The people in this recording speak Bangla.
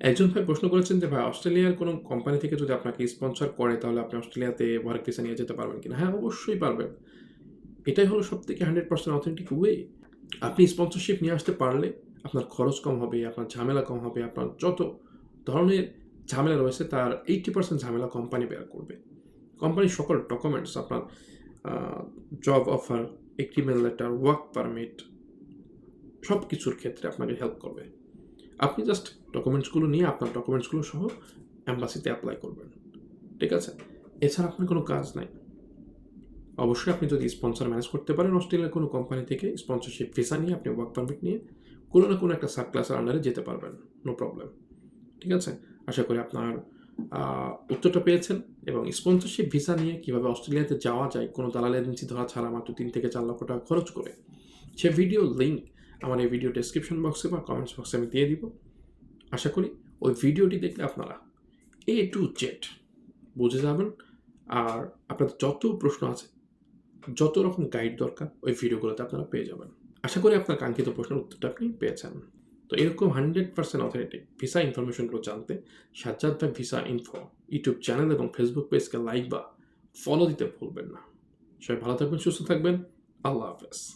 একজন ভাই প্রশ্ন করেছেন যে, "ভাই অস্ট্রেলিয়ার কোনো কোম্পানি থেকে যদি আপনাকে স্পন্সর করে তাহলে আপনি অস্ট্রেলিয়াতে ওয়ার্ক ভিসা নিয়ে যেতে পারবেন কিনা?" হ্যাঁ, অবশ্যই পারবেন। এটাই হলো সবথেকে 100% অথেন্টিক ওয়ে। আপনি স্পন্সরশিপ নিয়ে আসতে পারলে আপনার খরচ কম হবে, আপনার ঝামেলা কম হবে, আপনার যত ধরনের ঝামেলা রয়েছে তার 80% ঝামেলা কোম্পানি বেয়ার করবে। কোম্পানির সকল ডকুমেন্টস আপনার আ job offer, agreement letter, work permit সবকিছুর ক্ষেত্রে আপনাকে হেল্প করবে। আপনি জাস্ট ডকুমেন্টসগুলো নিয়ে আপনার ডকুমেন্টসগুলো সহ এম্বাসিতে এপ্লাই করবেন। ঠিক আছে? এছাড়া আপনার কোনো কাজ নাই। অবশ্যই আপনি যদি স্পন্সর ম্যানেজ করতে পারেন অস্ট্রেলিয়ার কোনো কোম্পানি থেকে স্পন্সরশিপ ভিসা নিয়ে আপনি ওয়ার্ক পারমিট নিয়ে কোনো না কোনো একটা সাব ক্লাসের আন্ডারে যেতে পারবেন। No problem. ঠিক আছে? আশা করি আপনার উত্তরটা পেয়েছেন এবং স্পন্সরশিপ ভিসা নিয়ে কিভাবে অস্ট্রেলিয়াতে যাওয়া যায় কোনো দালাল এজেন্সি ধরা ছাড়া মাত্র ৩ থেকে ৪ লক্ষ টাকা খরচ করে। সে ভিডিওর লিঙ্ক আমার এই ভিডিও ডেসক্রিপশন বক্সে বা কমেন্টস বক্সে আমি দিয়ে দিব। আশা করি ওই ভিডিওটি দেখলে আপনারা A to Z বুঝে যাবেন। আর আপনাদের যত প্রশ্ন আছে, যত রকম গাইড দরকার ওই ভিডিওগুলোতে আপনারা পেয়ে যাবেন। আশা করি আপনার কাঙ্ক্ষিত প্রশ্নের উত্তরটা আপনি পেয়েছেন। তো এরকম 100% অথেন্টিক ভিসা ইনফরমেশনগুলো জানতে সাজ্জাদ ভাই ভিসা ইনফো ইউটিউব চ্যানেল এবং ফেসবুক পেজকে লাইক বা ফলো দিতে ভুলবেন না। সবাই ভালো থাকবেন, সুস্থ থাকবেন। আল্লাহ হাফেজ।